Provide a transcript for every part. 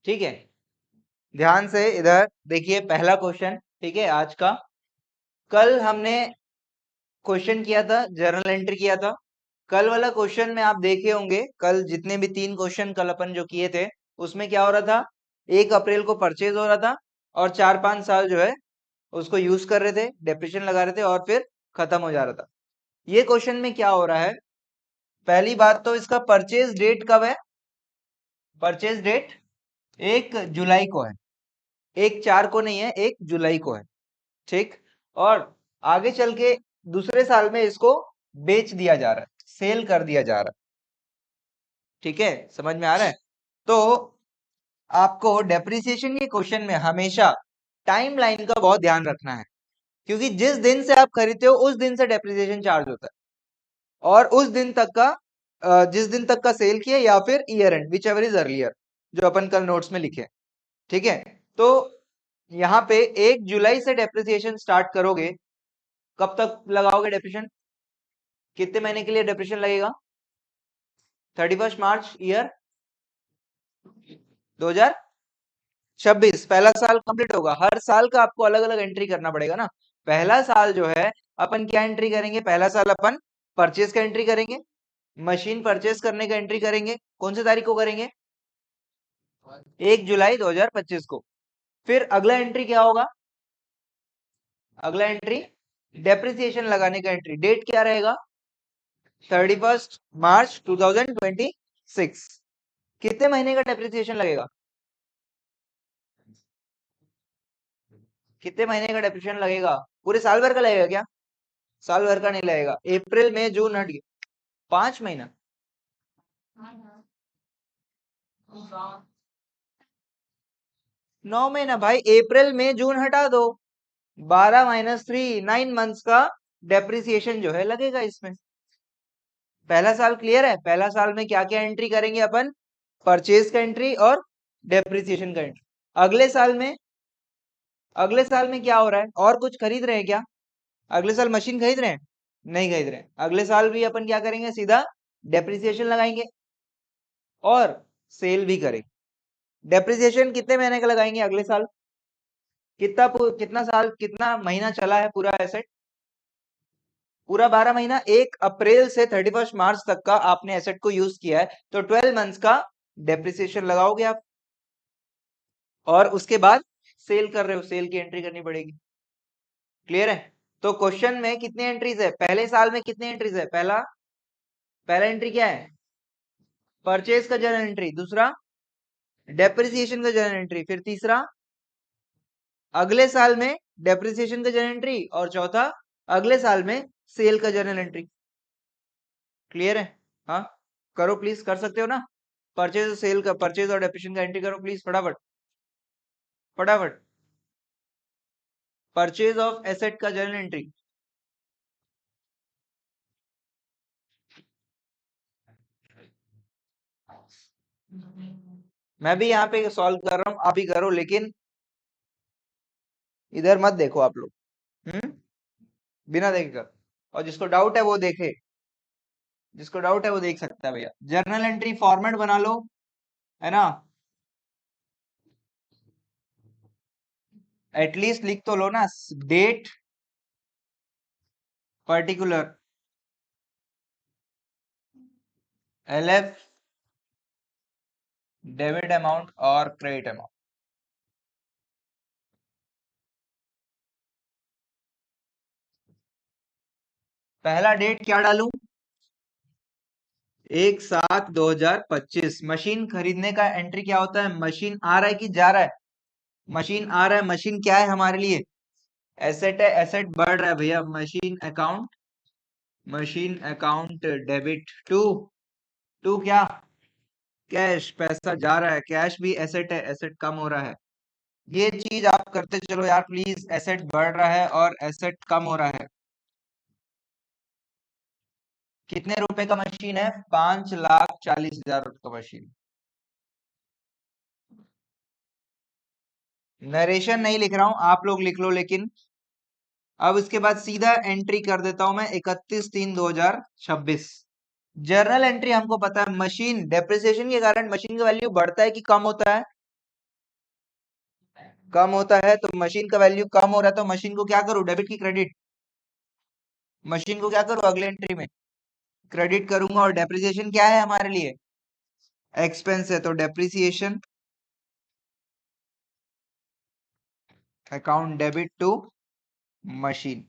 ठीक है, ध्यान से इधर देखिए पहला क्वेश्चन। ठीक है, आज का कल हमने क्वेश्चन किया था, जर्नल एंट्री किया था। कल वाला क्वेश्चन में आप देखे होंगे, कल जितने भी 3 क्वेश्चन कल अपन जो किए थे उसमें क्या हो रहा था, 1 अप्रैल को परचेज हो रहा था और 4-5 साल जो है उसको यूज कर रहे थे, डेप्रिसिएशन लगा रहे थे और फिर खत्म हो जा रहा था। ये क्वेश्चन में क्या हो रहा है, पहली बात तो इसका परचेज डेट कब है, परचेज डेट 1 जुलाई को है, 1/4 को नहीं है, 1 जुलाई को है। ठीक, और आगे चल के दूसरे साल में इसको बेच दिया जा रहा है, सेल कर दिया जा रहा है। ठीक है, समझ में आ रहा है? तो आपको डेप्रिसिएशन के क्वेश्चन में हमेशा टाइम लाइन का बहुत ध्यान रखना है, क्योंकि जिस दिन से आप खरीदते हो उस दिन से डेप्रिसिएशन चार्ज होता है और उस दिन तक का जिस दिन तक का सेल किया या फिर year and which ever is earlier, जो अपन कल नोट्स में लिखे। ठीक है, तो यहाँ पे 1 जुलाई से डेप्रिसिएशन स्टार्ट करोगे, कब तक लगाओगे डेप्रिसिएशन, कितने महीने के लिए डेप्रिसिएशन लगेगा, 31 मार्च ईयर 2026 पहला साल कंप्लीट होगा। हर साल का आपको अलग अलग एंट्री करना पड़ेगा ना। पहला साल जो है अपन क्या एंट्री करेंगे, पहला साल अपन परचेज का एंट्री करेंगे, मशीन परचेज करने का एंट्री करेंगे। कौन सी तारीख को करेंगे, 1 जुलाई 2025 को। फिर अगला एंट्री क्या होगा, अगला एंट्री डेप्रिसिएशन लगाने का एंट्री, डेट क्या रहेगा, 31 मार्च 2026। कितने महीने का डेप्रिसिएशन लगेगा, कितने महीने का डेप्रिसिएशन लगेगा, पूरे साल भर का लगेगा क्या, साल भर का नहीं लगेगा, अप्रैल मई जून हट गया, 5 महीना। 9 महीना भाई, अप्रैल मई जून हटा दो, 12 - 3 9 मंथ्स का डेप्रिसिएशन जो है लगेगा इसमें। पहला साल क्लियर है, पहला साल में क्या क्या एंट्री करेंगे अपन, परचेज का एंट्री और डेप्रिसिएशन का एंट्री। अगले साल में, अगले साल में क्या हो रहा है, और कुछ खरीद रहे हैं क्या, अगले साल मशीन खरीद रहे हैं, नहीं खरीद रहे हैं, अगले साल भी अपन क्या करेंगे, सीधा डेप्रिसिएशन लगाएंगे और सेल भी करेंगे। डेप्रिसिएशन कितने महीने का लगाएंगे अगले साल, कितना साल कितना महीना चला है पूरा एसेट, पूरा 12 महीना, 1 अप्रैल से 31 मार्च तक का आपने एसेट को यूज किया है, तो 12 मंथ्स का डेप्रिसिएशन लगाओगे आप, और उसके बाद सेल कर रहे हो, सेल की एंट्री करनी पड़ेगी। क्लियर है? तो क्वेश्चन में कितनी एंट्रीज है, पहले साल में कितनी एंट्रीज है, पहला एंट्री क्या है, परचेज का जर्नल एंट्री, दूसरा डेप्रिसिएशन का जर्नल एंट्री, फिर तीसरा अगले साल में डेप्रिसिएशन का जर्नल एंट्री, और चौथा अगले साल में सेल का जर्नल एंट्री। क्लियर है? हाँ, करो प्लीज, कर सकते हो ना, परचेज सेल का, परचेज और डेप्रिसिएशन का एंट्री करो प्लीज, फटाफट फटाफट। परचेज ऑफ एसेट का जर्नल एंट्री, मैं भी यहाँ पे सॉल्व कर रहा हूँ, आप ही करो, लेकिन इधर मत देखो आप लोग, बिना देखे कर, और जिसको डाउट है वो देखे, जिसको डाउट है वो देख सकता है भैया। जर्नल एंट्री फॉर्मेट बना लो, है ना, एटलीस्ट लिख तो लो ना, date particular, LF, debit amount और क्रेडिट अमाउंट। पहला डेट क्या डालूं, 1/7/2025। मशीन खरीदने का एंट्री क्या होता है, मशीन आ रहा है कि जा रहा है, मशीन आ रहा है, मशीन क्या है हमारे लिए, एसेट है, एसेट बढ़ रहा है भैया, machine account, machine account debit to, क्या, कैश, पैसा जा रहा है, कैश भी एसेट है, एसेट कम हो रहा है। ये चीज आप करते चलो यार प्लीज, एसेट बढ़ रहा है और एसेट कम हो रहा है। कितने रुपए का मशीन है, 5,40,000 का मशीन। नरेशन नहीं लिख रहा हूं, आप लोग लिख लो, लेकिन अब इसके बाद सीधा एंट्री कर देता हूं मैं, 31/3/2026। जर्नल एंट्री हमको पता है, मशीन डेप्रिसिएशन के कारण मशीन का वैल्यू बढ़ता है कि कम होता है, कम होता है तो मशीन का वैल्यू कम हो रहा है तो मशीन को क्या करूं, डेबिट की क्रेडिट? मशीन को क्या करूं अगले एंट्री में? क्रेडिट करूंगा। और डेप्रिसिएशन क्या है हमारे लिए? एक्सपेंस है, तो depreciation account debit to machine.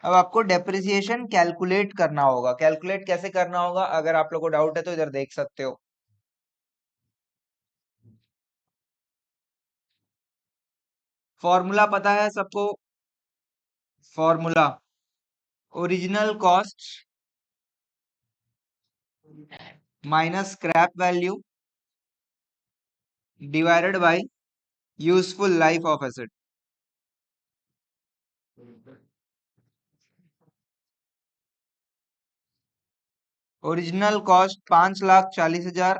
अब आपको डेप्रिसिएशन कैलकुलेट करना होगा। कैलकुलेट कैसे करना होगा, अगर आप लोगों को डाउट है तो इधर देख सकते हो। फॉर्मूला पता है सबको? Formula original cost minus scrap value divided by useful life of asset. Original cost 5,40,000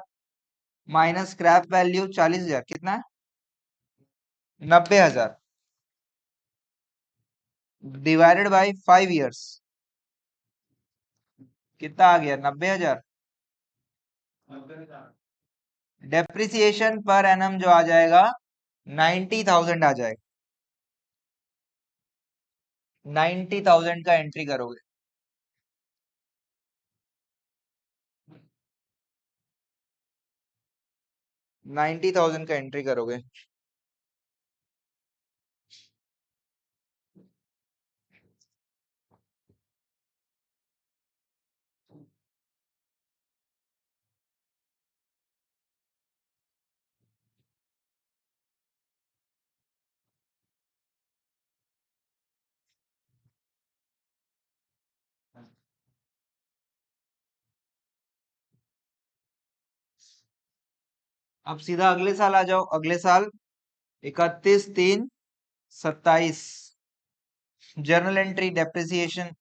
minus scrap value 40,000, कितना है? 90,000 डिवाइडेड बाय 5 इयर्स, कितना आ गया? 90,000। डेप्रिसिएशन पर एनम जो आ जाएगा 90,000 आ जाएगा। 90,000 का एंट्री करोगे। 90,000 का एंट्री करोगे। अब सीधा अगले साल आ जाओ। अगले साल 31/3/27 जर्नल एंट्री डेप्रिसिएशन।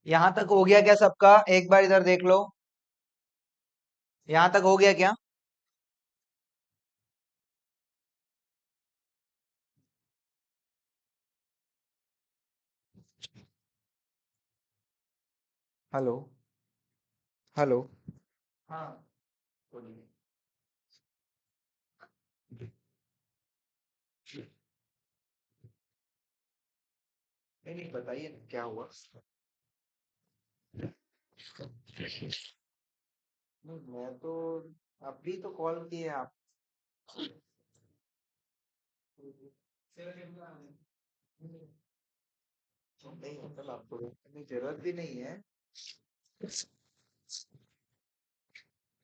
यहां तक हो गया क्या सबका? एक बार इधर देख लो। यहां तक हो गया क्या? हेलो? हेलो? हाँ, बोलिए। नहीं नहीं, बताइए ना, क्या हुआ? नहीं, मैं तो अभी तो कॉल किए आप। नहीं मतलब आपको रोकने की जरूरत भी नहीं है।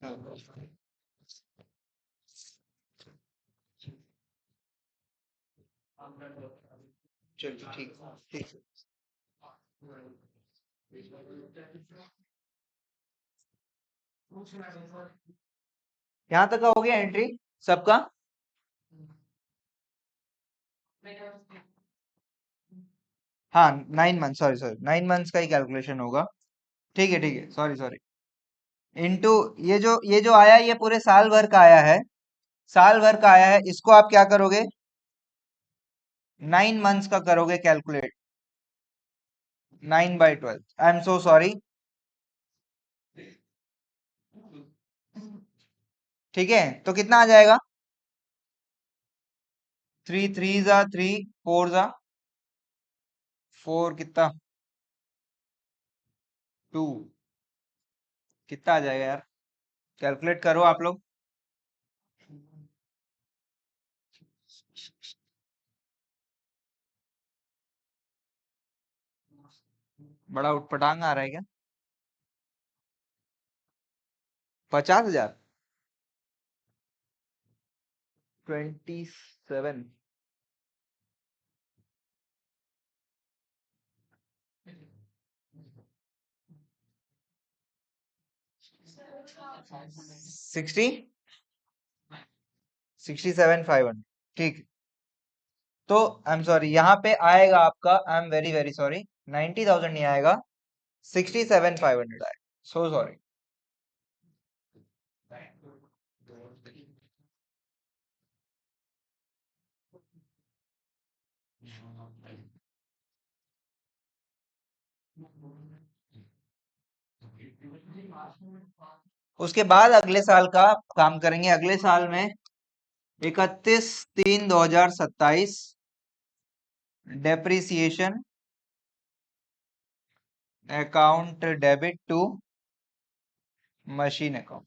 हाँ, चलिए ठीक ठीक है। यहाँ तक का हो गया एंट्री सबका? हाँ, 9 मंथ, सॉरी सॉरी, 9 मंथ्स का ही कैलकुलेशन होगा। ठीक है, सॉरी सॉरी। इनटू ये जो आया, ये पूरे साल भर का आया है। साल भर का आया है, इसको आप क्या करोगे? 9 मंथ्स का करोगे calculate. 9/12, I am so sorry. ठीक है, तो कितना आ जाएगा? 3 3 जा 3 4 जा 4, कितना? 2। कितना आ जाएगा यार? कैलकुलेट करो आप लोग। बड़ा उटपटांग आ रहा है क्या? 50,000? 27। 60। 67,500। ठीक। तो आई एम सॉरी, यहाँ पे आएगा आपका, I am very very sorry, 90,000 नहीं आएगा, 67,500 आएगा। So sorry. उसके बाद अगले साल का काम करेंगे। अगले साल में 31/3/2027 depreciation account debit to machine account.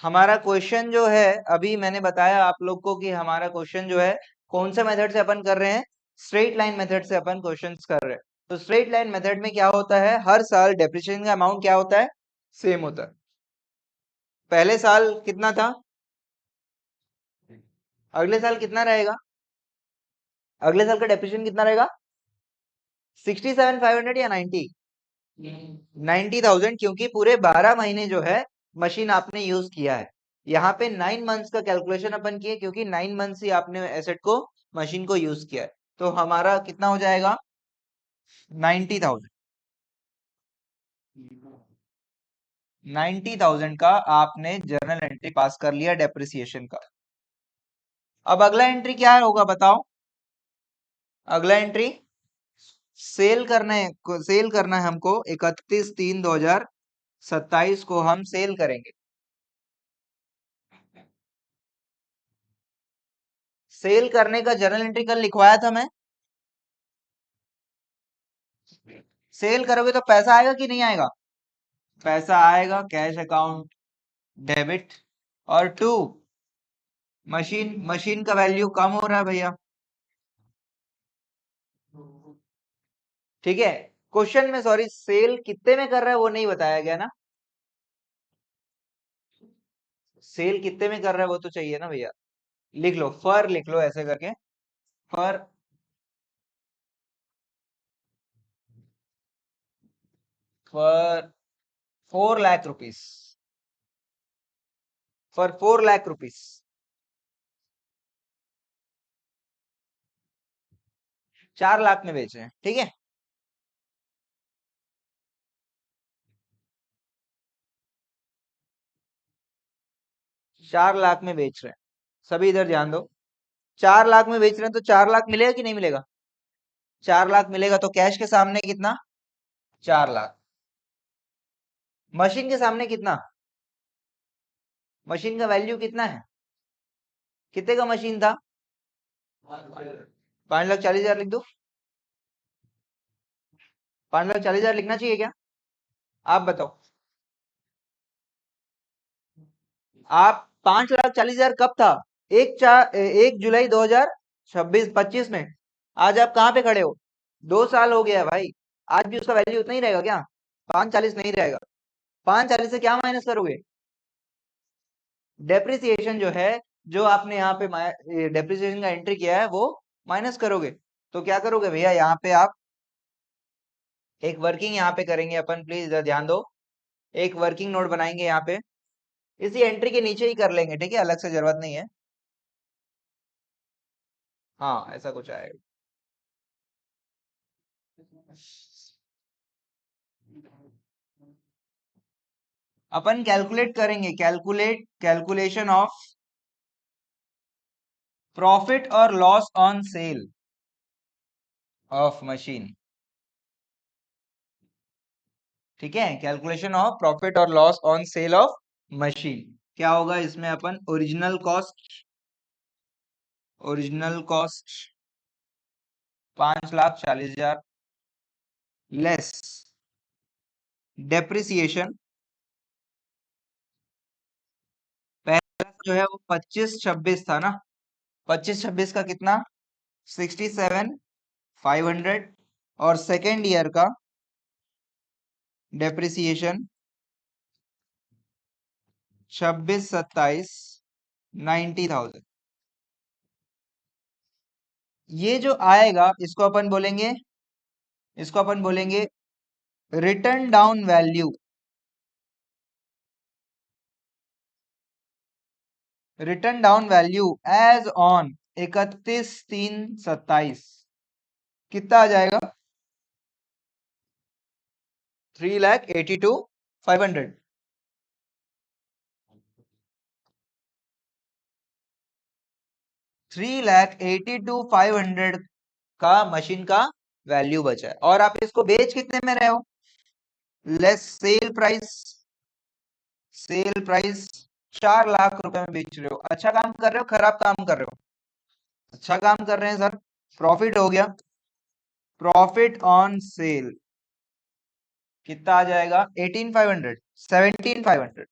हमारा क्वेश्चन जो है, अभी मैंने बताया आप लोग को कि हमारा क्वेश्चन जो है कौन से मेथड से अपन कर रहे हैं, स्ट्रेट लाइन मेथड से अपन क्वेश्चंस कर रहे हैं। तो स्ट्रेट लाइन मेथड में क्या होता है, हर साल डेप्रिसिएशन का अमाउंट क्या होता है, सेम होता है। पहले साल कितना था, अगले साल कितना रहेगा, अगले साल का डेप्रिसिएशन कितना रहेगा, 67,500 या 90,000, क्योंकि पूरे 12 महीने जो है मशीन आपने यूज किया है। यहाँ पे 9 मंथ्स का कैलकुलेशन अपन किए, क्योंकि 9 मंथ्स ही आपने एसेट को, मशीन को यूज किया है। तो हमारा कितना हो जाएगा, 90,000। 90,000 का आपने जर्नल एंट्री पास कर लिया डेप्रिसिएशन का। अब अगला एंट्री क्या होगा बताओ, अगला एंट्री सेल करना है, सेल करना है हमको। 31/3/2027 को हम सेल करेंगे। सेल करने का जर्नल एंट्री कल लिखवाया था मैं। सेल करोगे तो पैसा आएगा कि नहीं आएगा, पैसा आएगा, कैश अकाउंट डेबिट। और टू मशीन, मशीन का वैल्यू कम हो रहा है भैया, ठीक है। क्वेश्चन में सॉरी, सेल कितने में कर रहा है वो नहीं बताया गया ना, सेल कितने में कर रहा है वो तो चाहिए ना भैया। लिख लो, फर लिख लो ऐसे करके, for for 4 lakh rupees, for 4 lakh rupees 4 lakh में बेच रहे हैं, ठीक है। 4 लाख में बेच रहे हैं, सभी इधर ध्यान दो। 4 लाख में बेच रहे हैं तो 4 लाख मिलेगा कि नहीं मिलेगा, 4 लाख मिलेगा। तो कैश के सामने कितना, 4 लाख। मशीन के सामने कितना, मशीन का वैल्यू कितना है, कितने का मशीन था, 5,40,000 लिख दो, 5,40,000 लिखना चाहिए क्या, आप बताओ। आप 5,40,000 कब था, 1 जुलाई 2026 में। आज आप कहाँ पे खड़े हो, 2 साल हो गया है भाई, आज भी उसका वैल्यू उतना ही रहेगा क्या, 5,40 नहीं रहेगा। 5,40 से क्या माइनस करोगे, डेप्रिसिएशन जो है, जो आपने यहाँ पे डेप्रिसिएशन का एंट्री किया है वो माइनस करोगे। तो क्या करोगे भैया, यहाँ पे आप एक वर्किंग यहाँ पे करेंगे अपन, प्लीज इधर ध्यान दो। एक वर्किंग नोट बनाएंगे यहाँ पे, इसी एंट्री के नीचे ही कर लेंगे, ठीक है, अलग से जरूरत नहीं है। हाँ ऐसा कुछ आएगा। अपन कैलकुलेट करेंगे, कैलकुलेशन ऑफ प्रॉफिट और loss on cell of machine, ठीक है। कैलकुलेशन ऑफ प्रॉफिट और loss on cell of machine क्या होगा इसमें, अपन ओरिजिनल कॉस्ट 5,40,000 लेस डेप्रिसिएशन, पहला जो है वो 25-26 था ना, 25-26 का कितना, 67,500। और सेकेंड ईयर का डेप्रिसिएशन 26-27 90,000। ये जो आएगा इसको अपन बोलेंगे written down value, written down value as on 31/3/27 कितना आ जाएगा, 3,82,500। 3,82,500 का मशीन का वैल्यू बचा है और आप इसको बेच कितने में रहे हो? लेस सेल प्राइस 4 लाख रुपए में बेच रहे हो। अच्छा काम कर रहे हो, खराब काम कर रहे हो? अच्छा काम कर रहे हैं सर। प्रॉफिट हो गया। प्रॉफिट ऑन सेल कितना आ जाएगा? 18,500, 17,500,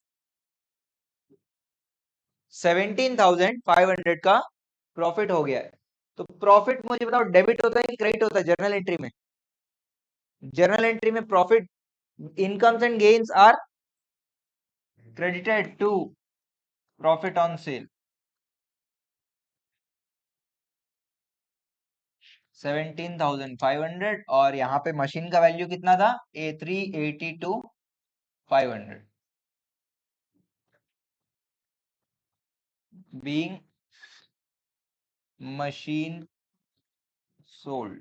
17,500 का प्रॉफिट हो गया है। तो प्रॉफिट मुझे बताओ, डेबिट होता है कि क्रेडिट होता है जर्नल एंट्री में? जर्नल एंट्री में profit, incomes and gains are credited to profit on sale। 17,500 और यहाँ पे मशीन का वैल्यू कितना था? A382,500 being machine sold।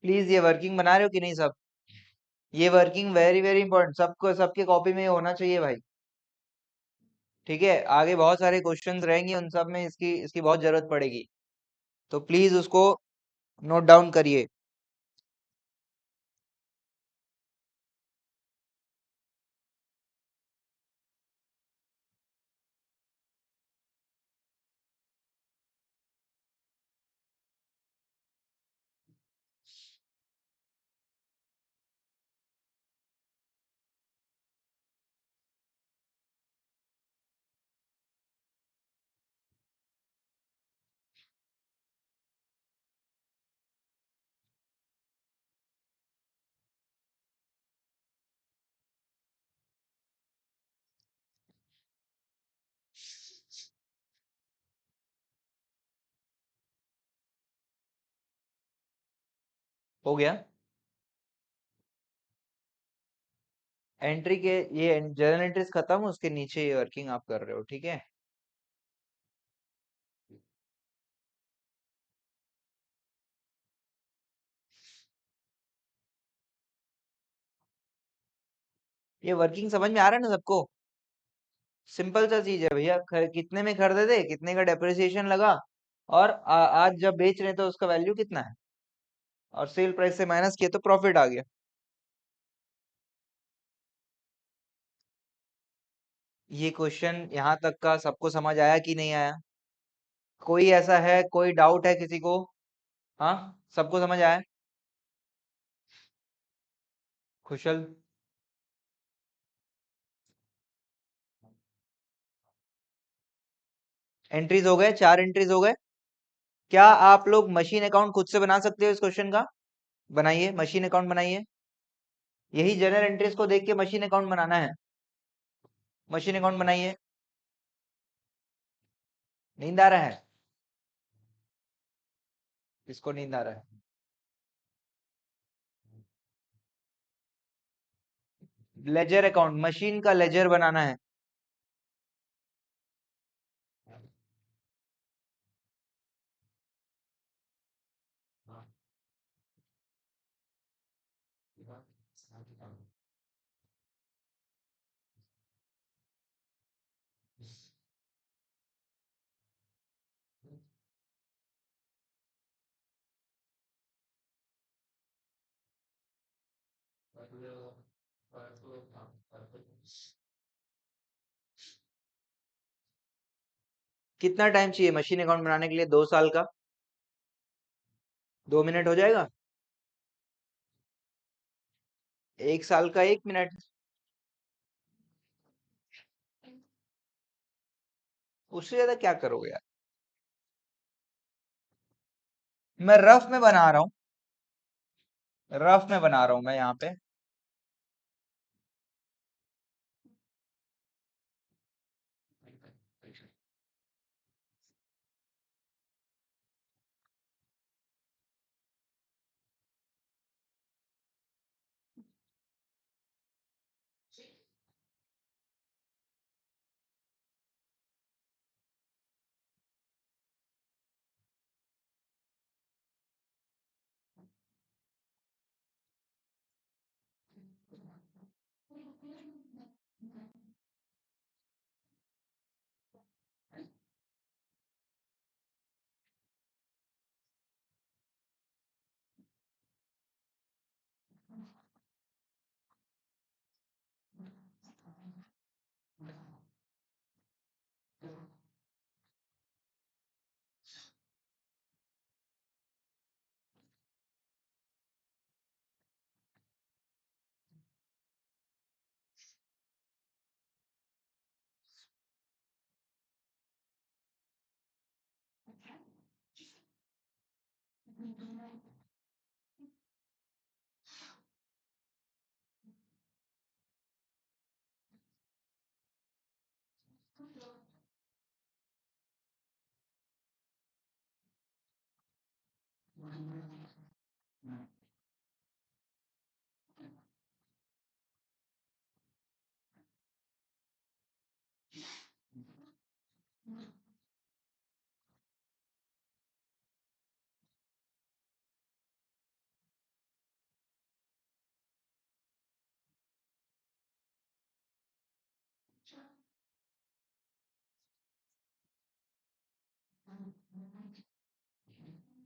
Please ये वर्किंग बना रहे हो कि नहीं सब? ये वर्किंग वेरी वेरी इंपॉर्टेंट, सबको सबके कॉपी में होना चाहिए भाई। ठीक है, आगे बहुत सारे क्वेश्चंस रहेंगे, उन सब में इसकी इसकी बहुत जरूरत पड़ेगी, तो प्लीज उसको नोट डाउन करिए। हो गया एंट्री के, ये जर्नल एंट्रीज खत्म, उसके नीचे ये वर्किंग आप कर रहे हो, ठीक है? ये वर्किंग समझ में आ रहा है ना सबको? सिंपल सा चीज है भैया, कितने में खरीदे थे, कितने का डेप्रिसिएशन लगा, और आज जब बेच रहे हैं तो उसका वैल्यू कितना है, और सेल प्राइस से माइनस किया तो प्रॉफिट आ गया। ये क्वेश्चन यहाँ तक का सबको समझ आया कि नहीं आया? कोई ऐसा है, कोई डाउट है किसी को? हाँ, सबको समझ आया? खुशल, एंट्रीज हो गए, 4 एंट्रीज हो गए। क्या आप लोग मशीन अकाउंट खुद से बना सकते हो इस क्वेश्चन का? बनाइए, मशीन अकाउंट बनाइए। यही जनरल एंट्रीज को देख के मशीन अकाउंट बनाना है। मशीन अकाउंट बनाइए। नींद आ रहा है? किसको नींद आ रहा है? लेजर अकाउंट, मशीन का लेजर बनाना है। कितना टाइम चाहिए मशीन अकाउंट बनाने के लिए? 2 साल का। 2 मिनट हो जाएगा? 1 साल का 1 मिनट। उससे ज्यादा क्या करोगे यार? मैं रफ में बना रहा हूँ, रफ में बना रहा हूँ मैं यहाँ पे।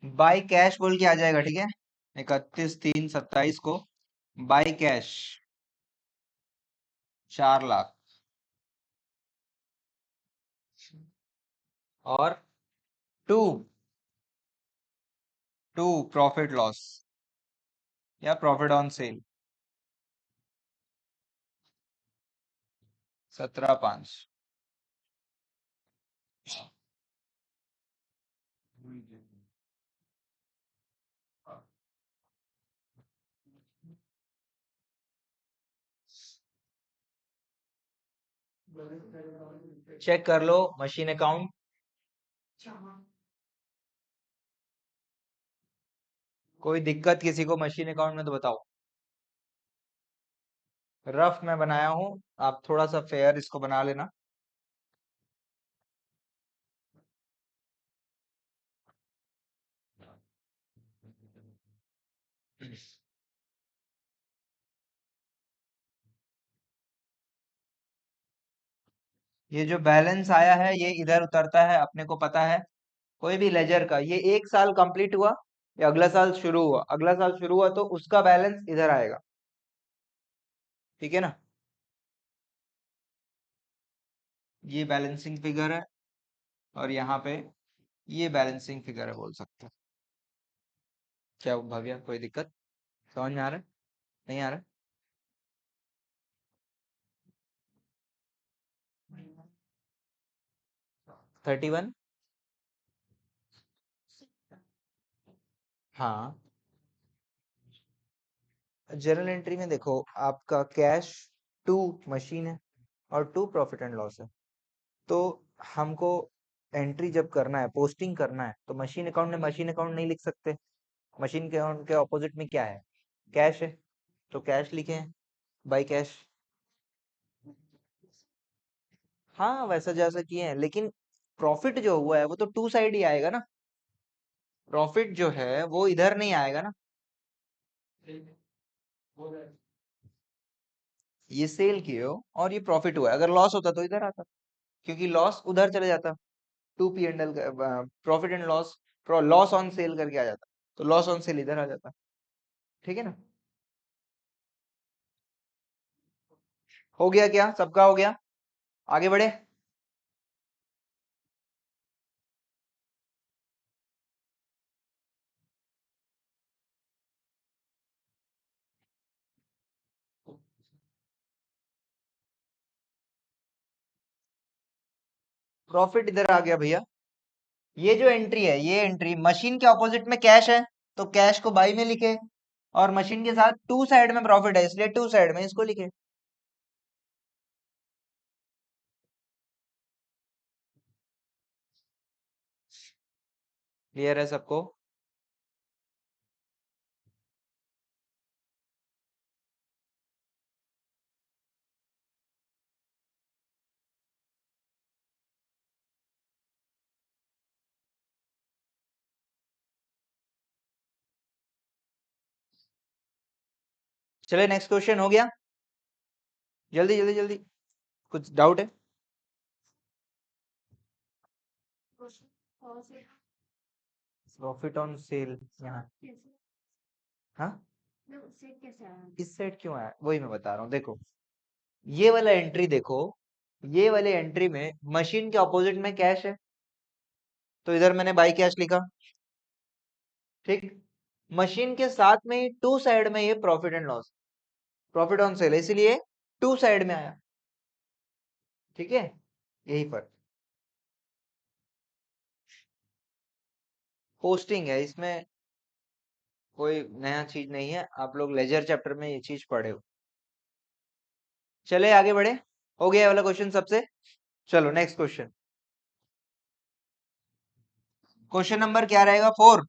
बाय कैश बोल के आ जाएगा, ठीक है। 31/3/27 को बाय कैश 4 लाख, और टू टू प्रॉफिट लॉस या प्रॉफिट ऑन सेल 17/5। चेक कर लो मशीन अकाउंट। कोई दिक्कत किसी को मशीन अकाउंट में तो बताओ। रफ मैं बनाया हूं, आप थोड़ा सा फेयर इसको बना लेना। ये जो बैलेंस आया है ये इधर उतरता है, अपने को पता है। कोई भी लेजर का ये 1 साल कंप्लीट हुआ या अगला साल शुरू हुआ, अगला साल शुरू हुआ तो उसका बैलेंस इधर आएगा, ठीक है ना। ये बैलेंसिंग फिगर है, और यहाँ पे ये बैलेंसिंग फिगर है बोल सकते हैं। क्या भव्या, कोई दिक्कत समझ में आ रहा है, नहीं आ रहा? 31। हाँ, जर्नल एंट्री में देखो आपका कैश, टू मशीन है, और टू प्रॉफिट एंड लॉस है। तो हमको एंट्री जब करना है, पोस्टिंग करना है, तो मशीन अकाउंट में मशीन अकाउंट नहीं लिख सकते। मशीन के अकाउंट के ऑपोजिट में क्या है, कैश है, तो कैश लिखे हैं, बाई कैश। हाँ वैसा जैसा किए हैं, लेकिन प्रॉफिट जो हुआ है वो तो टू साइड ही आएगा ना। प्रॉफिट जो है वो इधर नहीं आएगा ना। ये सेल किए हो और ये प्रॉफिट हुआ है, अगर लॉस होता तो इधर आता, क्योंकि लॉस उधर चले जाता। To P and L, profit and loss, loss on sale करके आ जाता, तो लॉस ऑन सेल इधर आ जाता, ठीक है ना। हो गया क्या, सबका हो गया, आगे बढ़े। प्रॉफिट इधर आ गया भैया। ये जो एंट्री है, ये एंट्री मशीन के ऑपोजिट में कैश है, तो कैश को बाई में लिखे, और मशीन के साथ टू साइड में प्रॉफिट है, इसलिए टू साइड में इसको लिखे। क्लियर है सबको। चले नेक्स्ट क्वेश्चन हो गया। जल्दी जल्दी जल्दी, कुछ डाउट है? प्रॉफिट ऑन सेल यहाँ, हाँ इस साइड क्यों आया, वही मैं बता रहा हूँ। देखो ये वाला एंट्री देखो, ये वाले एंट्री में मशीन के ऑपोजिट में कैश है, तो इधर मैंने बाई कैश लिखा, ठीक। मशीन के साथ में ही टू साइड में ये profit and loss, profit on sale, इसीलिए टू साइड में आया, ठीक है, यही फर्क। पोस्टिंग है, इसमें कोई नया चीज नहीं है, आप लोग लेजर चैप्टर में ये चीज पढ़े हो। चले आगे बढ़े, हो गया ये वाला क्वेश्चन सबसे। चलो नेक्स्ट क्वेश्चन, क्वेश्चन नंबर क्या रहेगा, 4।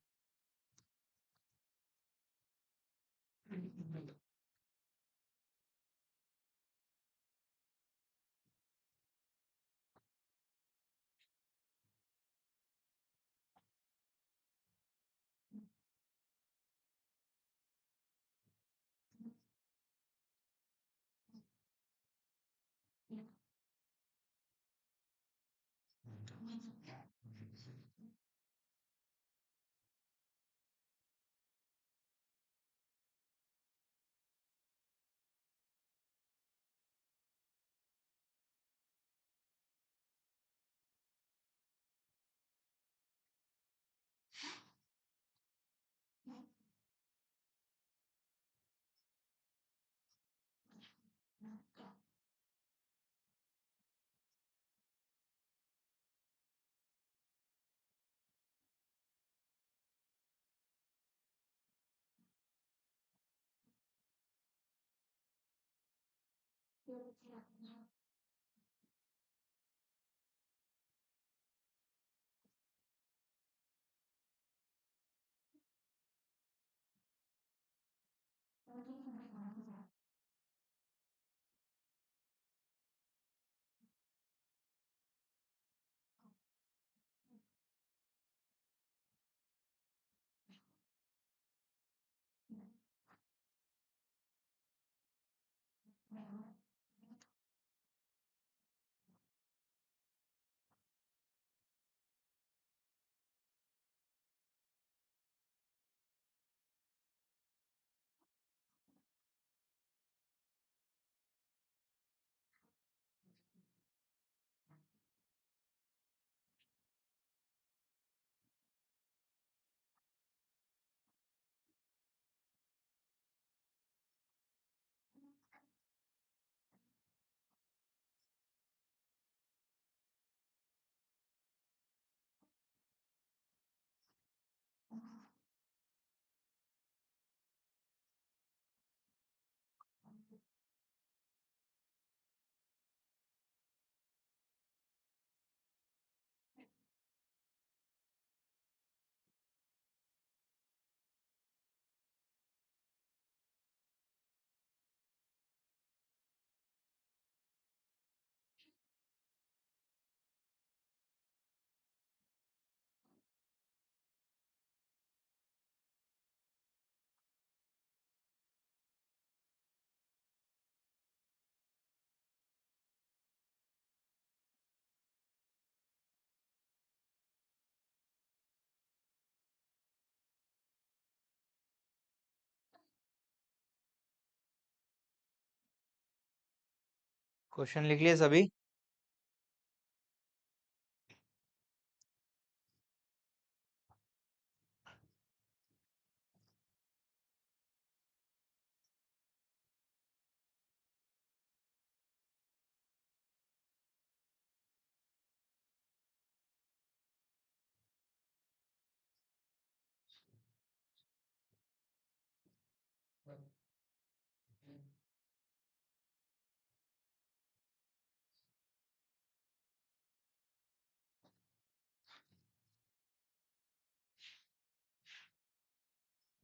क्वेश्चन लिख लिए सभी?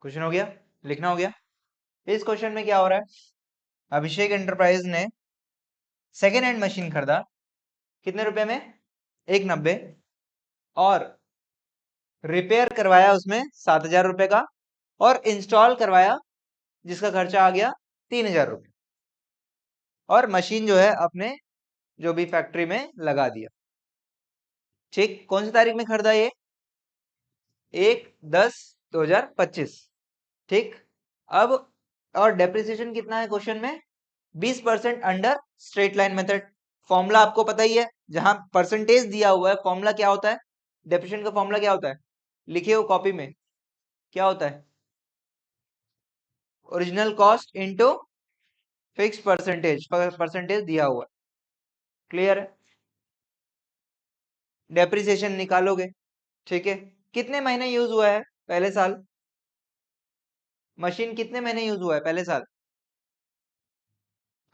क्वेश्चन हो गया, लिखना हो गया। इस क्वेश्चन में क्या हो रहा है, अभिषेक एंटरप्राइज ने सेकेंड हैंड मशीन खरीदा, कितने रुपए में, 190, और रिपेयर करवाया उसमें 7,000 रुपए का, और इंस्टॉल करवाया जिसका खर्चा आ गया 3,000 रुपए। और मशीन जो है अपने जो भी फैक्ट्री में लगा दिया। ठीक, कौन सी तारीख में खरीदा ये? 1/10/2025। ठीक, अब और डेप्रिसिएशन कितना है क्वेश्चन में? 20% under straight line method. Formula आपको पता ही है, जहां परसेंटेज दिया हुआ है फॉर्मूला क्या होता है? डेप्रिसिएशन का फॉर्मूला क्या होता है? लिखे हो कॉपी में, क्या होता है? Original cost into fix percentage, percentage दिया हुआ है। क्लियर है? डेप्रिसिएशन निकालोगे। ठीक है, कितने महीने यूज हुआ है पहले साल? मशीन कितने महीने यूज हुआ है पहले साल?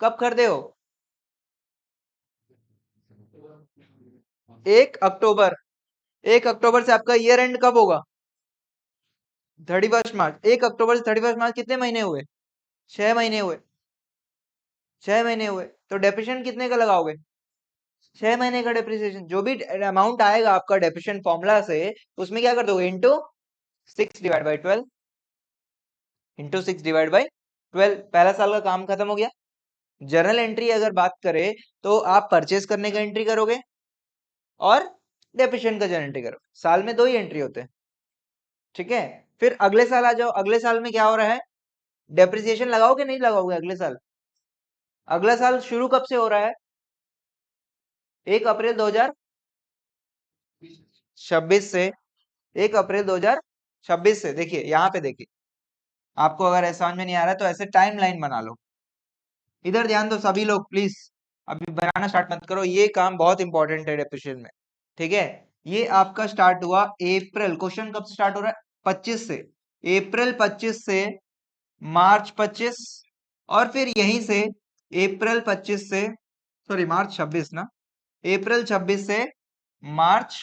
कब खरीदे हो? 1 अक्टूबर। 1 अक्टूबर से आपका ईयर एंड कब होगा? 31 मार्च। 1 अक्टूबर से 31 मार्च कितने महीने हुए? 6 महीने हुए। 6 महीने हुए, तो डेप्रिसिएशन कितने का लगाओगे? 6 महीने का डेप्रिसिएशन। जो भी अमाउंट आएगा आपका डेप्रिसिएशन फॉर्मूला से, उसमें क्या कर दोगे? इंटू 6/12। इंटू 6/12। पहला साल का काम खत्म हो गया। जर्नल एंट्री अगर बात करें तो आप परचेज करने का एंट्री करोगे और डेप्रिसिएशन का जर्नल एंट्री करोगे। साल में 2 ही एंट्री होते हैं। ठीक है, फिर अगले साल आ जाओ। अगले साल में क्या हो रहा है? डेप्रिसिएशन लगाओगे नहीं लगाओगे अगले साल? अगला साल शुरू कब से हो रहा है? 1 अप्रैल 2026 से। 1 अप्रैल 2026 से। देखिए यहाँ पे देखिए, आपको अगर ऐसा समझ में नहीं आ रहा है तो ऐसे टाइम लाइन बना लो। इधर ध्यान दो सभी लोग प्लीज, अभी बनाना स्टार्ट मत करो, ये काम बहुत इंपॉर्टेंट है डेप्रिसिएशन में। ठीक है, ये आपका स्टार्ट हुआ अप्रैल। क्वेश्चन कब से स्टार्ट हो रहा है? 25 से। अप्रैल 25 से मार्च 25, और फिर यहीं से अप्रैल 25 से, सॉरी मार्च 26 ना, अप्रैल 26 से मार्च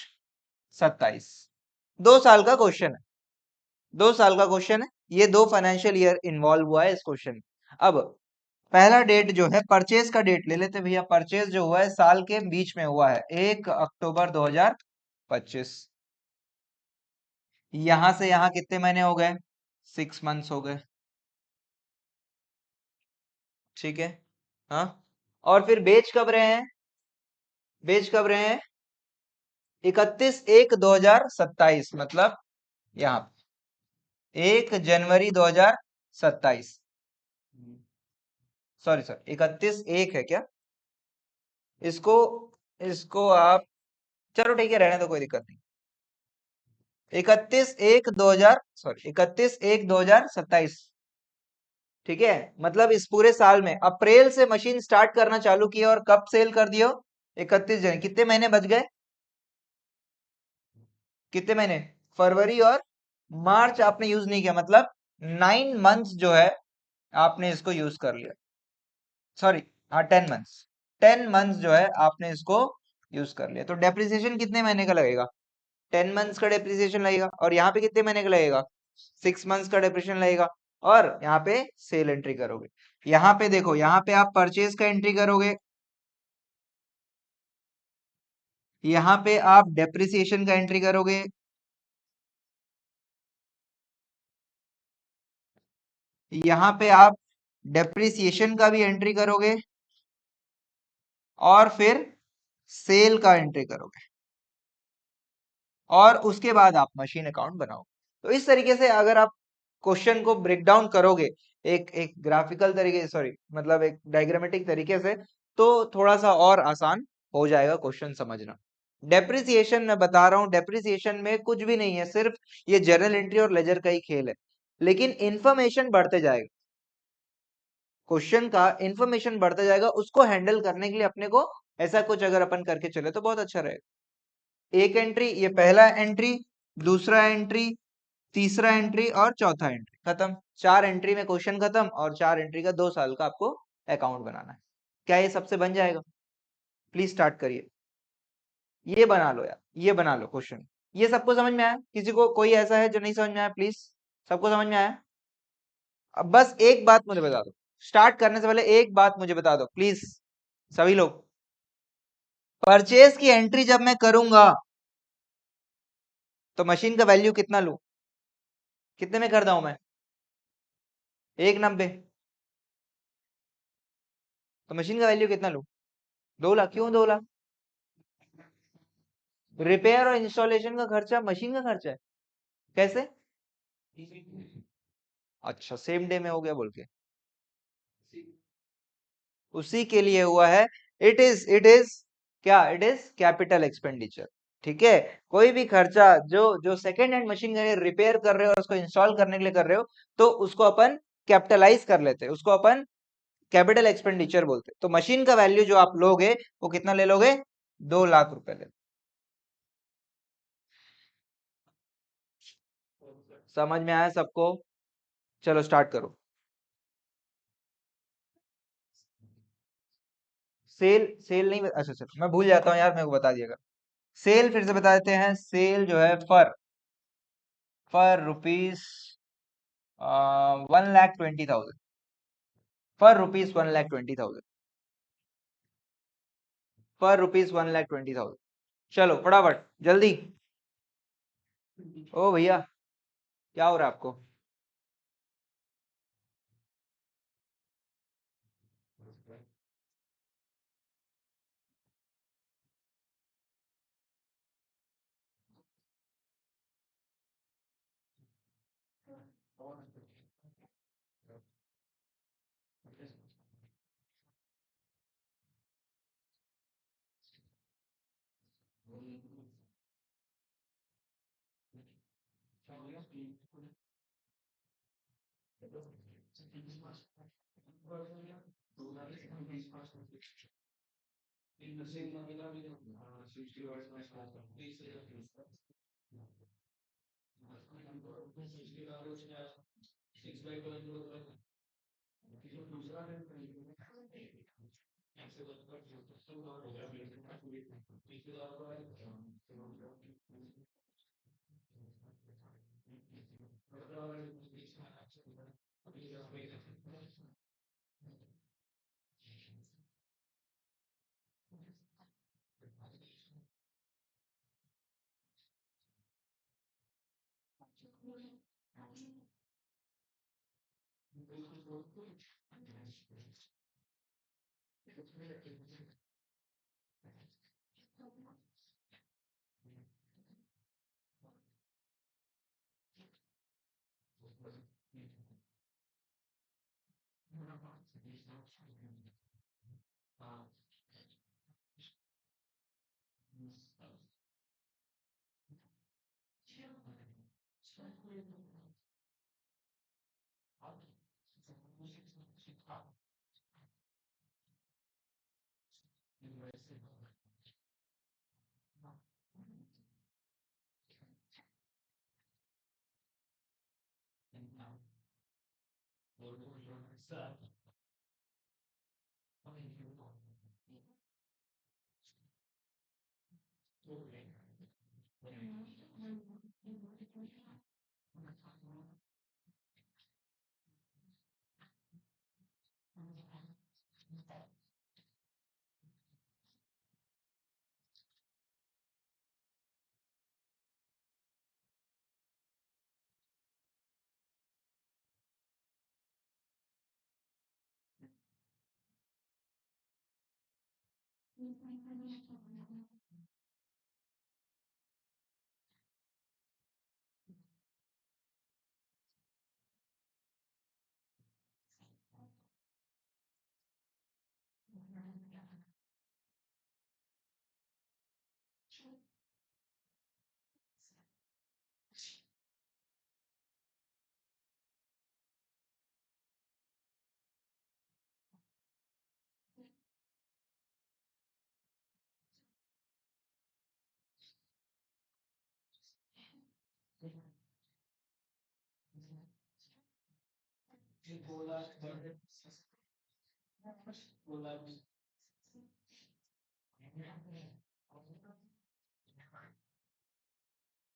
27। 2 साल का क्वेश्चन है। 2 साल का क्वेश्चन है ये, 2 फाइनेंशियल ईयर इन्वॉल्व हुआ है इस क्वेश्चन में। अब पहला डेट जो है परचेज का डेट ले लेते भैया। परचेज जो हुआ है साल के बीच में हुआ है, 1 अक्टूबर 2025। यहां से यहां कितने महीने हो गए? 6 मंथ्स हो गए। ठीक है, हाँ। और फिर बेच कब रहे हैं? बेच कब रहे हैं? 31/1/2027, मतलब यहाँ 1 जनवरी 2027। सॉरी सॉरी, 31/1 है क्या? इसको इसको आप, चलो ठीक है रहने दो, कोई दिक्कत नहीं। 31/1/2027। ठीक है, मतलब इस पूरे साल में अप्रैल से मशीन स्टार्ट करना चालू किया और कब सेल कर दियो? 31 जनवरी। कितने महीने बच गए? कितने महीने? फरवरी और मार्च आपने यूज नहीं किया, मतलब 9 मंथ्स जो है आपने इसको यूज कर लिया। सॉरी, हाँ 10 मंथ्स। 10 मंथ्स जो है आपने इसको यूज कर लिया। तो डेप्रिसिएशन कितने महीने का लगेगा? 10 मंथ्स का डेप्रिसिएशन लगेगा। और यहाँ पे कितने महीने का लगेगा? 6 मंथ्स का डेप्रिसिएशन लगेगा। और यहाँ पे सेल एंट्री करोगे। यहाँ पे देखो, यहाँ पे आप परचेज का एंट्री करोगे, यहाँ पे आप डेप्रिसिएशन का एंट्री करोगे, यहाँ पे आप डेप्रिसिएशन का भी एंट्री करोगे, और फिर सेल का एंट्री करोगे, और उसके बाद आप मशीन अकाउंट बनाओगे। तो इस तरीके से अगर आप क्वेश्चन को ब्रेक डाउन करोगे एक एक ग्राफिकल तरीके, सॉरी मतलब एक डायग्रामेटिक तरीके से, तो थोड़ा सा और आसान हो जाएगा क्वेश्चन समझना। डेप्रिसिएशन मैं बता रहा हूँ, डेप्रिसिएशन में कुछ भी नहीं है, सिर्फ ये जर्नल एंट्री और लेजर का ही खेल है। लेकिन इंफॉर्मेशन बढ़ते जाएगा, क्वेश्चन का इंफॉर्मेशन बढ़ता जाएगा, उसको हैंडल करने के लिए अपने को ऐसा कुछ अगर अपन करके चले तो बहुत अच्छा रहेगा। एक एंट्री, ये पहला एंट्री, दूसरा एंट्री, तीसरा एंट्री और चौथा एंट्री, खत्म। 4 एंट्री में क्वेश्चन खत्म, और 4 एंट्री का 2 साल का आपको अकाउंट बनाना है। क्या ये सबसे बन जाएगा? प्लीज स्टार्ट करिए। ये बना लो यार, ये बना लो क्वेश्चन। ये सबको समझ में आया? किसी को कोई ऐसा है जो नहीं समझ में आया? प्लीज, सबको समझ में आया? अब बस एक बात मुझे बता दो, स्टार्ट करने से पहले एक बात मुझे बता दो प्लीज सभी लोग। परचेज की एंट्री जब मैं करूंगा तो मशीन का वैल्यू कितना लूं? कितने में कर हूं मैं? 190। तो मशीन का वैल्यू कितना लूं? 2 लाख। क्यों 2 लाख? रिपेयर और इंस्टॉलेशन का खर्चा मशीन का खर्चा है। कैसे? अच्छा, सेम डे में हो गया बोल के, उसी के लिए हुआ है। इट इज क्या? It is capital expenditure. ठीक है, कोई भी खर्चा जो जो सेकेंड हैंड मशीन रिपेयर कर रहे हो और उसको इंस्टॉल करने के लिए कर रहे हो, तो उसको अपन कैपिटलाइज कर लेते हैं, उसको अपन कैपिटल एक्सपेंडिचर बोलते हैं। तो मशीन का वैल्यू जो आप लोगे वो कितना ले लोगे? 2 लाख रुपए ले। समझ में आया सबको? चलो स्टार्ट करो। सेल सेल नहीं, अच्छा चलो मैं भूल जाता हूँ यार, मेरे को बता दिएगा। सेल फिर से बता देते हैं। सेल जो है for rupees 1,20,000। For rupees 1,20,000। For rupees 1,20,000। चलो फटाफट जल्दी। ओ भैया, क्या हो रहा है आपको?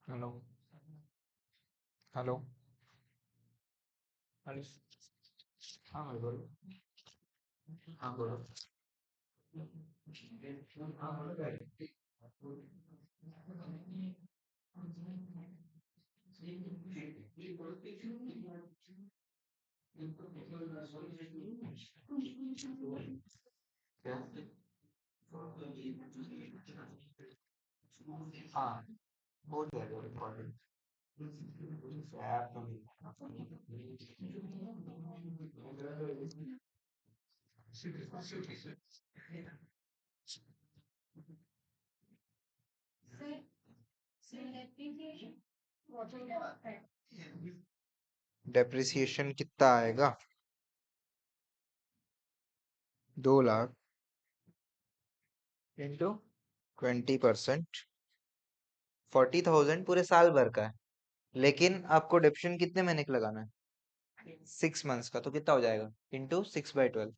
हेलो। हेलो। हाँ भाई बोलो। हाँ बोलो। हाँ बोलो भाई। हाँ हो जाएगा रिकॉर्डिंग। ऐप तो डेप्रिसिएशन कितना आएगा? 2 लाख इंटू 20%, 40,000 पूरे साल भर का है। लेकिन आपको डेप्शन कितने महीने का लगाना है? 6 मंथ्स का, तो कितना हो जाएगा? इंटू 6/12।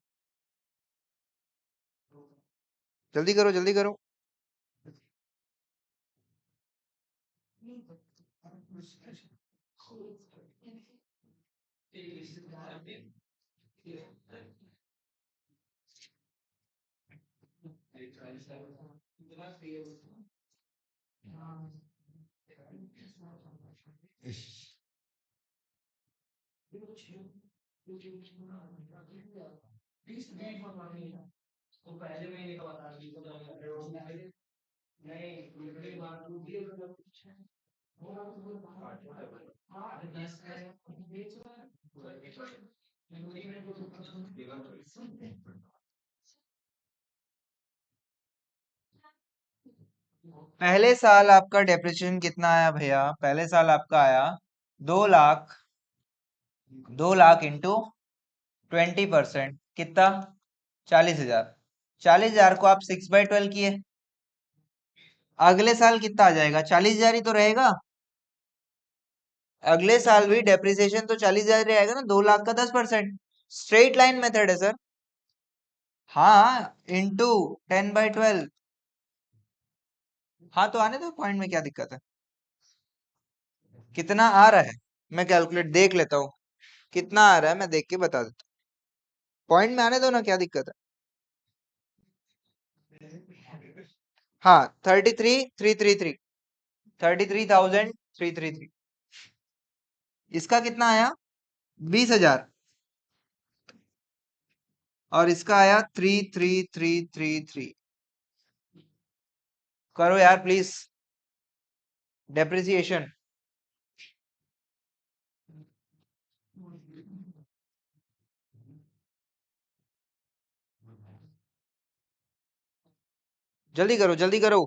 जल्दी करो जल्दी करो। पहले साल आपका डेप्रिसिएशन कितना आया भैया? पहले साल आपका आया 2 लाख। 2 लाख इंटू 20%, कितना? 40,000। 40,000 को आप 6/12 किए। अगले साल कितना आ जाएगा? 40,000 ही तो रहेगा। अगले साल भी डेप्रिसिएशन तो 40,000 रहेगा ना, 2 लाख का 10%। स्ट्रेट लाइन मेथड है सर। हाँ, इंटू 10/12। हाँ तो आने दो, पॉइंट में क्या दिक्कत है? कितना आ रहा है मैं कैलकुलेट देख लेता हूँ। कितना आ रहा है मैं देख के बता देता हूँ। पॉइंट में आने दो ना, क्या दिक्कत है? हाँ, 33,333। 33,333। इसका कितना आया? 20,000। और इसका आया 33,333। करो यार प्लीज। डेप्रिसिएशन। जल्दी करो जल्दी करो।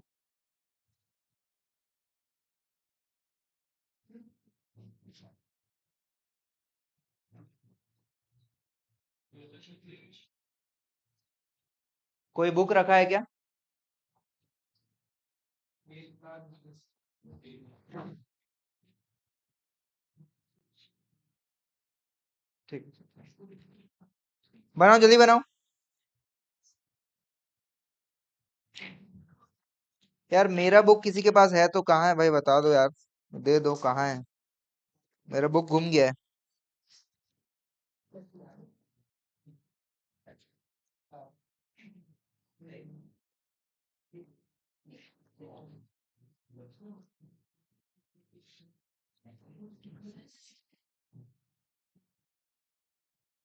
कोई बुक रखा है क्या? ठीक, बनाओ जल्दी बनाओ। यार मेरा बुक किसी के पास है तो कहाँ है भाई, बता दो यार। दे दो, कहाँ है? मेरा बुक गुम गया है।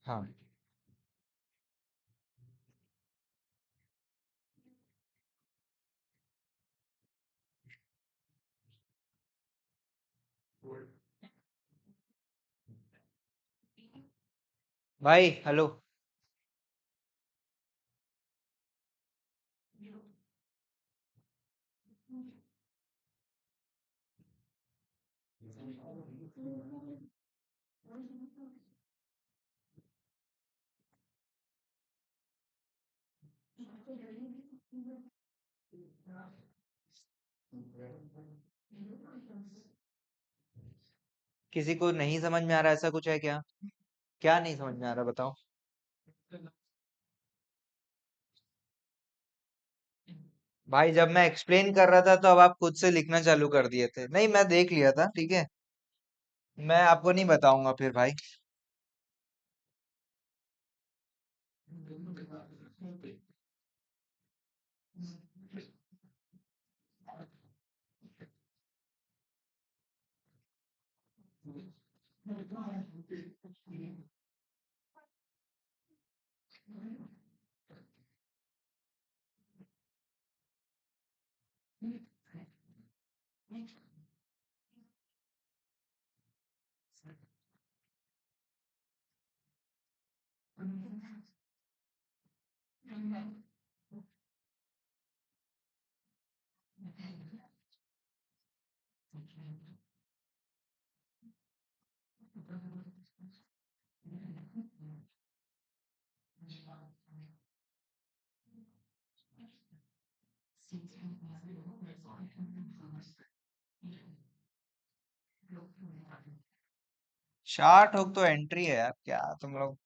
हाँ भाई, हेलो। किसी को नहीं समझ में आ रहा, ऐसा कुछ है क्या? क्या नहीं समझ में आ रहा बताओ। भाई जब मैं एक्सप्लेन कर रहा था तो अब आप खुद से लिखना चालू कर दिए थे। नहीं, मैं देख लिया था, ठीक है। मैं आपको नहीं बताऊंगा फिर भाई। 60 हो तो एंट्री है यार, क्या तुम लोग।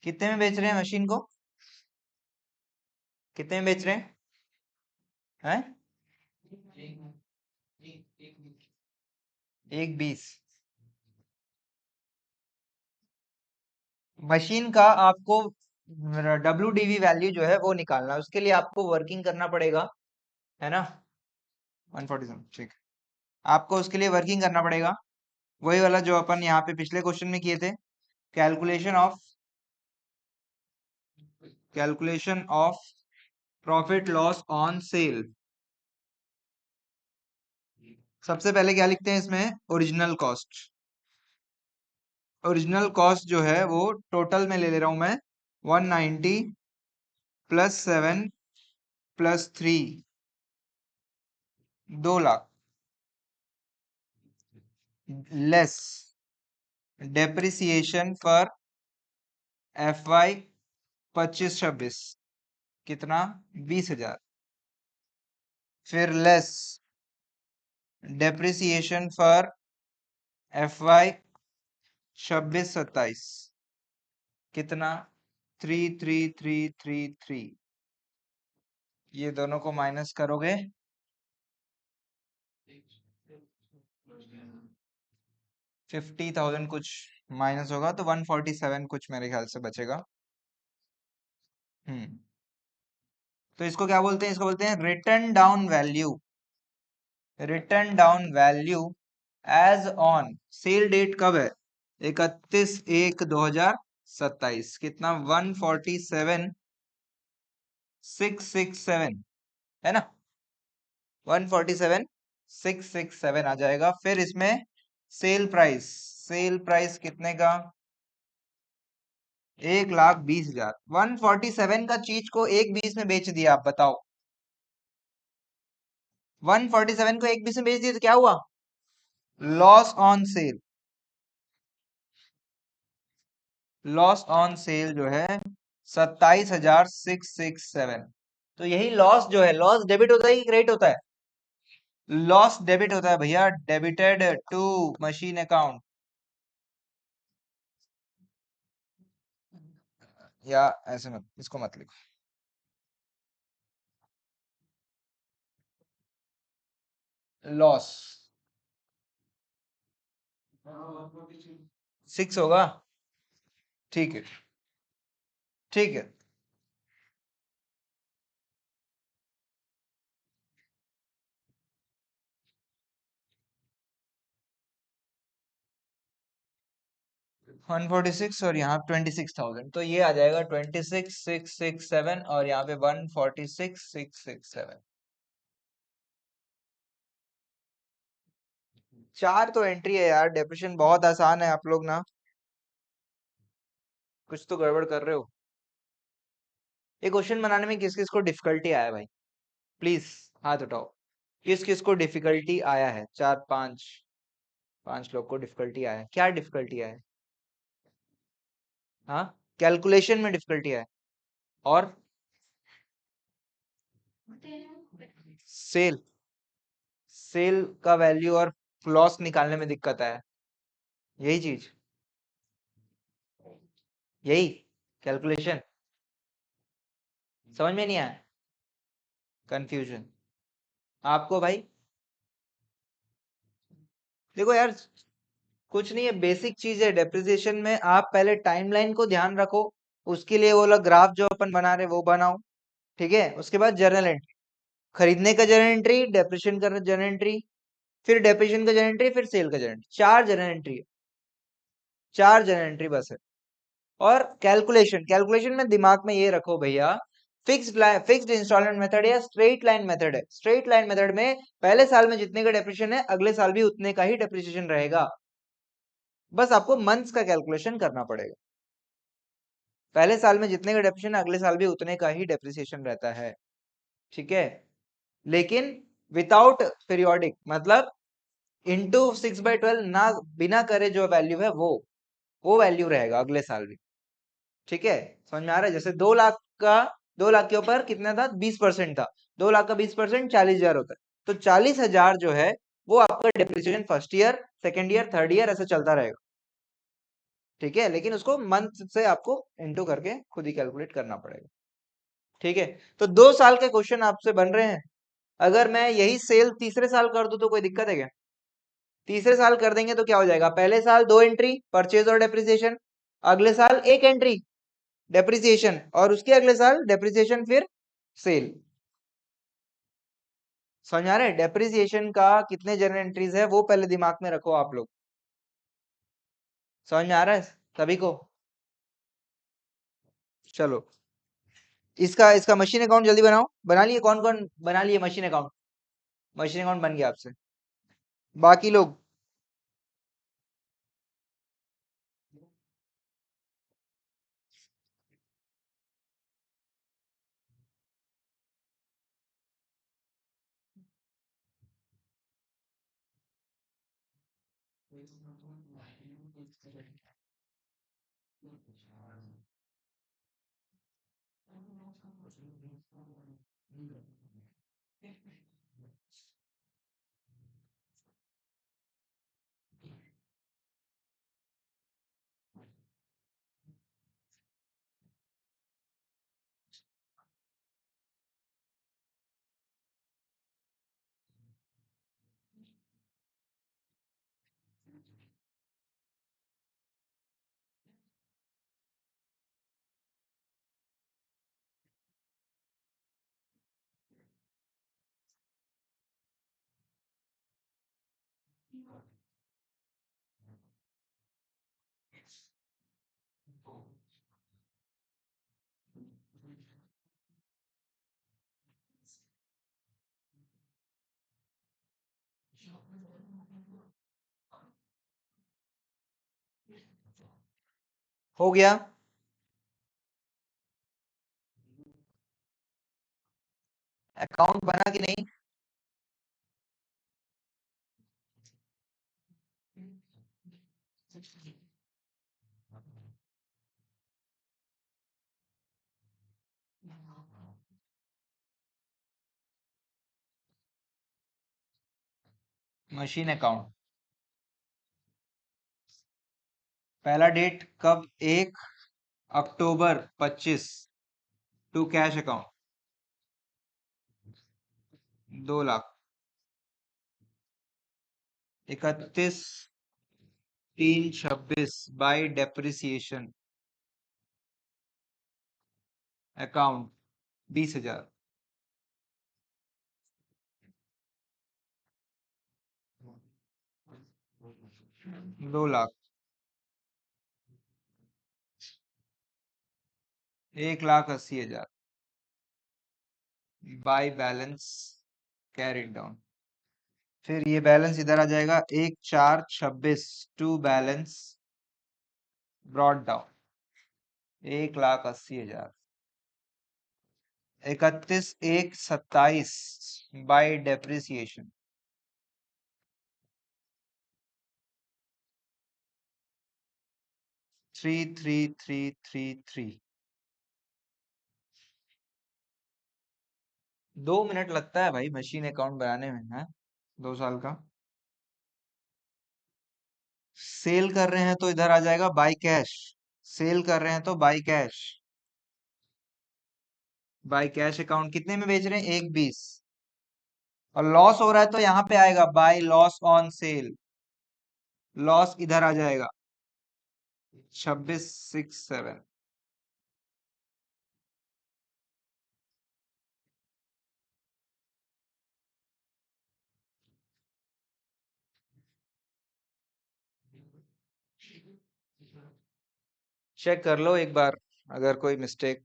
कितने में बेच रहे हैं मशीन को? कितने में बेच रहे हैं? 1.20। मशीन का आपको WDV वैल्यू जो है वो निकालना है, उसके लिए आपको वर्किंग करना पड़ेगा, है ना। 147, ठीक। आपको उसके लिए वर्किंग करना पड़ेगा, वही वाला जो अपन यहाँ पे पिछले क्वेश्चन में किए थे। Calculation of profit loss on cell. सबसे पहले क्या लिखते हैं इसमें? Original cost. ओरिजिनल कॉस्ट जो है वो टोटल में ले रहा हूं मैं, 190 plus 7 plus 3, 2 lakh, less depreciation for FY 25-26 कितना? 20,000। फिर लेस डेप्रिसिएशन फॉर FY 26-27 कितना? 33333। ये दोनों को माइनस करोगे 50,000 कुछ माइनस होगा तो 147 कुछ मेरे ख्याल से बचेगा। हम्म। तो इसको क्या बोलते हैं? इसको बोलते हैं written down value. Written down value as on sale date कब है? 31/1/2027। कितना? 147,667, है ना। 147,667 आ जाएगा। फिर इसमें सेल प्राइस, सेल प्राइस कितने का? 1,20,000। 147 का चीज को 1,20 में बेच दिया, आप बताओ। 147 को 1,20 में बेच दिया तो क्या हुआ? Loss on cell. Loss on cell जो है 27,667। तो यही लॉस जो है, लॉस डेबिट होता है कि क्रेडिट होता है? लॉस डेबिट होता है भैया, डेबिटेड टू मशीन अकाउंट। या ऐसे मत, इसको मत लिखो। लॉस 6 होगा, ठीक है, ठीक है। 146 और यहाँ 26,000, तो ये आ जाएगा 26,667 और यहाँ पे 146,667। 4 तो एंट्री है यार। डेप्रिसिएशन बहुत आसान है, आप लोग ना कुछ तो गड़बड़ कर रहे हो। ये क्वेश्चन बनाने में किस किस को डिफिकल्टी आया भाई? प्लीज हाथ उठाओ। किस किस को डिफिकल्टी आया है? 4 5 5 लोग को डिफिकल्टी आया है। क्या डिफिकल्टी आया है? हाँ, कैलकुलेशन में डिफिकल्टी आया है। और सेल, सेल का वैल्यू और लॉस निकालने में दिक्कत आया है। यही चीज, यही कैलकुलेशन समझ में नहीं आया? कंफ्यूजन आपको भाई? देखो यार, कुछ नहीं है, बेसिक चीज है डेप्रिसिएशन में। आप पहले टाइमलाइन को ध्यान रखो, उसके लिए वो वाला ग्राफ जो अपन बना रहे वो बनाओ, ठीक है। उसके बाद जर्नल एंट्री, खरीदने का जर्नल एंट्री, डेप्रिसिएशन का जर्नल एंट्री, फिर डेप्रिसिएशन का जर्नल एंट्री, फिर सेल का जर्नल एंट्री। चार जर्नल एंट्री है, चार जर्नल एंट्री बस है। और कैलकुलेशन, कैलकुलेशन में दिमाग में ये रखो भैया, फिक्स्ड इंस्टॉलमेंट मेथड या स्ट्रेट लाइन मेथड है। स्ट्रेट लाइन मेथड में पहले साल में जितने का डेप्रिसिएशन है अगले साल भी उतने का ही डेप्रिसिएशन रहेगा। बस आपको मंथ्स का कैलकुलेशन करना पड़ेगा। पहले साल में जितने का डेप्रिसिएशन है अगले साल भी उतने का ही डेप्रिसिएशन रहता है, ठीक है। लेकिन विदाउट पीरियोडिक, मतलब इंटू 6/12 ना, बिना करे जो वैल्यू है वो वैल्यू रहेगा अगले साल भी, ठीक है। समझ में आ रहा है? जैसे 2 लाख का, 2 लाख के ऊपर कितना था, 20% था। 2 लाख का 20% 40,000 होता है। तो 40,000 जो है वो आपका depreciation first year, second year, third year ऐसे चलता रहेगा, ठीक है। लेकिन उसको मंथ से आपको इंटू करके खुद ही कैलकुलेट करना पड़ेगा, ठीक है। तो 2 साल के क्वेश्चन आपसे बन रहे हैं। अगर मैं यही सेल तीसरे साल कर दूं तो कोई दिक्कत है क्या? तीसरे साल कर देंगे तो क्या हो जाएगा, पहले साल 2 एंट्री परचेज और डेप्रिसिएशन, अगले साल 1 एंट्री डेप्रिसिएशन, और उसके अगले साल डेप्रिसिएशन फिर सेल। समझ आ रहा है? डेप्रिसिएशन का कितने जर्नल एंट्रीज है वो पहले दिमाग में रखो आप लोग। समझ में आ रहा है सभी को? चलो, इसका इसका मशीन अकाउंट जल्दी बनाओ। बना लिए? कौन कौन बना लिए मशीन अकाउंट? मशीन अकाउंट बन गया आपसे? बाकी लोग? हो गया? अकाउंट बना कि नहीं? मशीन अकाउंट पहला डेट कब? 1 October 25 to cash account 2 lakh. 31/3/26 by depreciation account 20,000। 2 lakh. 1,80,000 by balance carried down. फिर ये बैलेंस इधर आ जाएगा 1/4/26 to balance brought down 1,80,000। 31/1/27 by depreciation 3,3333। 2 minute लगता है भाई मशीन अकाउंट बनाने में, है 2 साल का। सेल कर रहे हैं तो इधर आ जाएगा बाई कैश। सेल कर रहे हैं तो by cash. By cash account कितने में बेच रहे हैं? 1,20। और लॉस हो रहा है तो यहाँ पे आएगा by loss on cell. Loss इधर आ जाएगा 2667। चेक कर लो एक बार अगर कोई मिस्टेक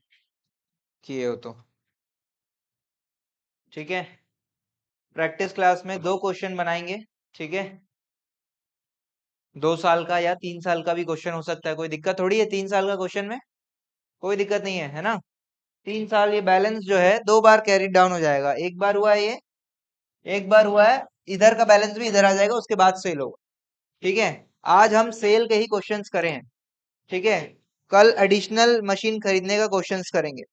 किए हो तो। ठीक है, प्रैक्टिस क्लास में 2 क्वेश्चन बनाएंगे। ठीक है, 2 साल का या 3 साल का भी क्वेश्चन हो सकता है, कोई दिक्कत थोड़ी है 3 साल का क्वेश्चन में, कोई दिक्कत नहीं है ना। 3 साल ये बैलेंस जो है 2 बार कैरी डाउन हो जाएगा, एक बार हुआ है ये, एक बार हुआ है, इधर का बैलेंस भी इधर आ जाएगा, उसके बाद सेल होगा। ठीक है, आज हम सेल के ही क्वेश्चंस करें हैं। ठीक है, कल एडिशनल मशीन खरीदने का क्वेश्चंस करेंगे।